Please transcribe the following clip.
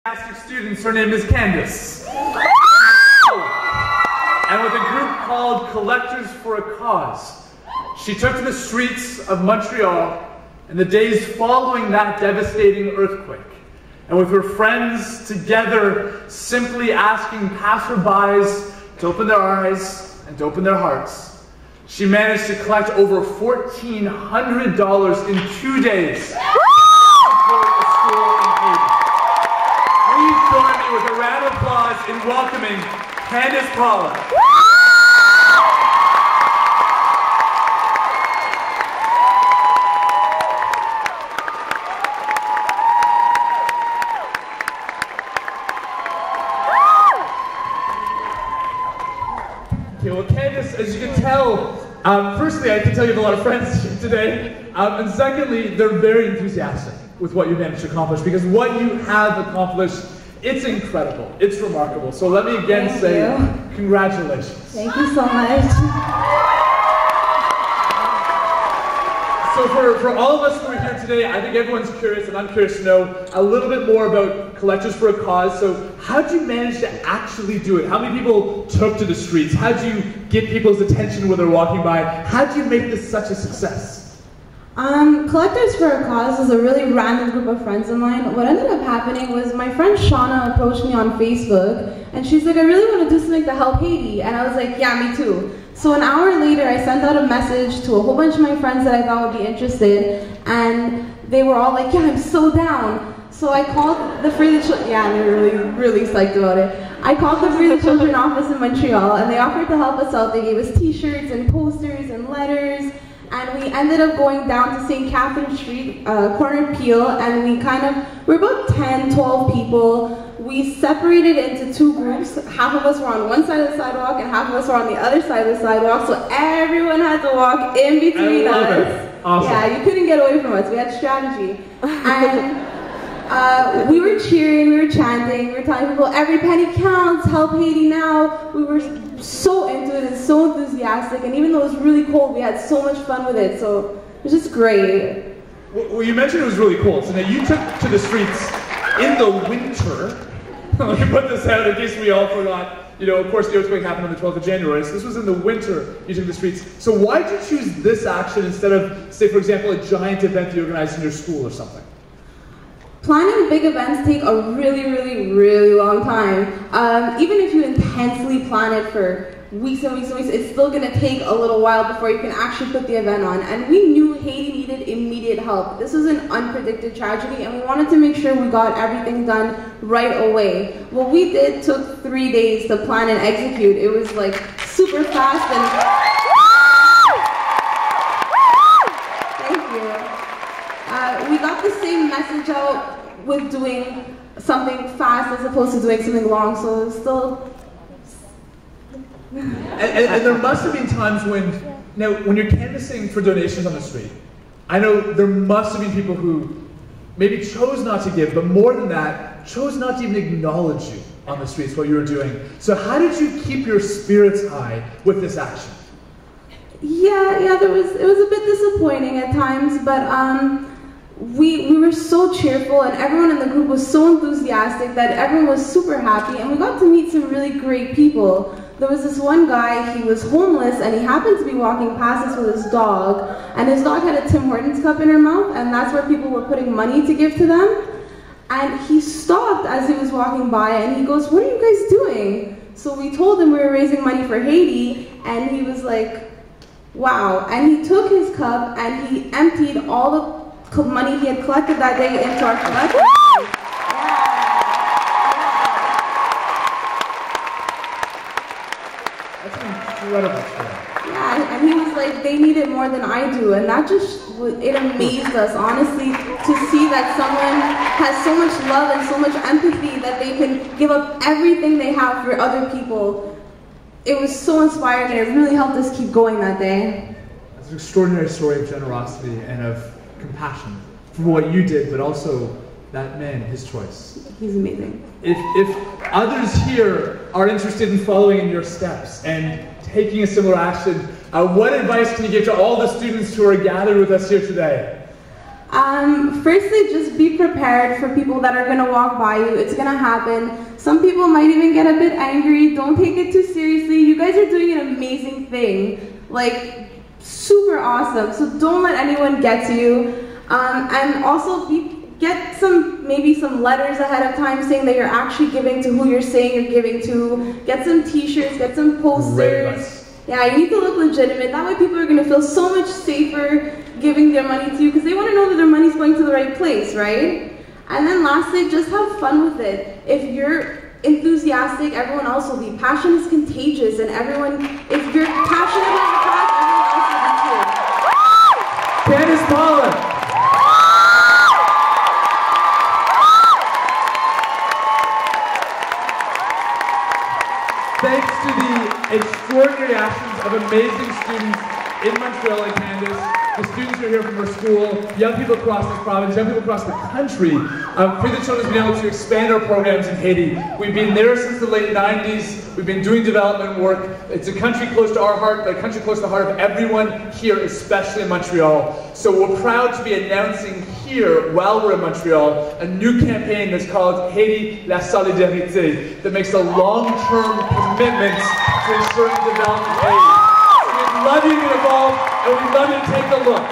Fantastic students, her name is Candace. And with a group called Collectors for a Cause, she took to the streets of Montreal in the days following that devastating earthquake. And with her friends together, simply asking passerbys to open their eyes and to open their hearts, she managed to collect over $1,400 in 2 days to support a school in Haiti. Please join me with a round of applause in welcoming Candace Paula. Okay, well, Candace, as you can tell, firstly, I can tell you have a lot of friends today, and secondly, they're very enthusiastic with what you managed to accomplish, because what you have accomplished, it's incredible, it's remarkable. So let me again say congratulations. Thank you so much. So for all of us who are here today, I think everyone's curious, and I'm curious to know a little bit more about Collectors for a Cause. So how did you manage to actually do it? How many people took to the streets? How did you get people's attention when they're walking by? How did you make this such a success? Collectors for a Cause is a really random group of friends of mine. What ended up happening was my friend Shauna approached me on Facebook, and she's like, I really want to do something to help Haiti. And I was like, yeah, me too. So an hour later, I sent out a message to a whole bunch of my friends that I thought would be interested, and they were all like, yeah, I'm so down. So I called the Free the Children, yeah, and they were really psyched about it. I called the Free the Children office in Montreal, and they offered to help us out. They gave us t-shirts and posters and letters, and we ended up going down to St. Catherine Street, corner Peel, and we're about 10, 12 people. We separated into two groups. Half of us were on one side of the sidewalk, and half of us were on the other side of the sidewalk, so everyone had to walk in between us. Awesome. Yeah, you couldn't get away from us. We had strategy. And we were cheering, we were chanting, we were telling people, every penny counts, help Haiti now. We were so into it and so enthusiastic, and even though it was really cold, we had so much fun with it, so it was just great. Well, you mentioned it was really cold, so now you took to the streets in the winter. Let me put this out in case we all forgot. You know, of course, the earthquake happened on the 12th of January, so this was in the winter you took the streets. So why did you choose this action instead of, say, for example, a giant event you organized in your school or something? Planning big events take a really long time. Even if you intensely plan it for weeks and weeks and weeks, it's still going to take a little while before you can actually put the event on. And we knew Haiti needed immediate help. This was an unpredicted tragedy, and we wanted to make sure we got everything done right away. What we did took 3 days to plan and execute. It was like super fast and... Thank you. We got the same message out with doing something fast as opposed to doing something long, so it was still... And there must have been times when you're canvassing for donations on the street, I know there must have been people who maybe chose not to give, but more than that, chose not to even acknowledge you on the streets, what you were doing. So how did you keep your spirits high with this action? Yeah, it was a bit disappointing at times, but we were so cheerful, and everyone in the group was so enthusiastic that everyone was super happy, and we got to meet some really great people. There was this one guy, he was homeless, and he happened to be walking past us with his dog, and his dog had a Tim Hortons cup in her mouth, and that's where people were putting money to give to them. And he stopped as he was walking by, and he goes, what are you guys doing? So we told him we were raising money for Haiti, and he was like, wow. And he took his cup, and he emptied all the money he had collected that day into our collection. Incredible. Yeah, and he was like, they need it more than I do, and that it amazed us, honestly, to see that someone has so much love and so much empathy that they can give up everything they have for other people. It was so inspiring, and it really helped us keep going that day. It's an extraordinary story of generosity and of compassion for what you did, but also that man, his choice. He's amazing. If others here are interested in following in your steps and taking a similar action, what advice can you give to all the students who are gathered with us here today? Firstly, just be prepared for people that are gonna walk by you. It's gonna happen. Some people might even get a bit angry. Don't take it too seriously. You guys are doing an amazing thing. Like, super awesome. So don't let anyone get to you. And also get maybe some letters ahead of time saying that you're actually giving to who you're saying you're giving to. Get some t-shirts, get some posters. Yeah, you need to look legitimate. That way people are going to feel so much safer giving their money to you because they want to know that their money's going to the right place, right? And then lastly, just have fun with it. If you're enthusiastic, everyone else will be. Passion is contagious, and if you're passionate about the cause, everyone else will be too. Candace Paula. Thanks to the extraordinary actions of amazing students in Montreal and Candace, the students who are here from our school, young people across this province, young people across the country, Free the Children has been able to expand our programs in Haiti. We've been there since the late 90s. We've been doing development work. It's a country close to our heart, but a country close to the heart of everyone here, especially in Montreal. So we're proud to be announcing here, while we're in Montreal, a new campaign that's called Haiti La Solidarité, that makes a long-term commitment to ensuring development in Haiti. So we'd love you to get involved, and we'd love you to take a look.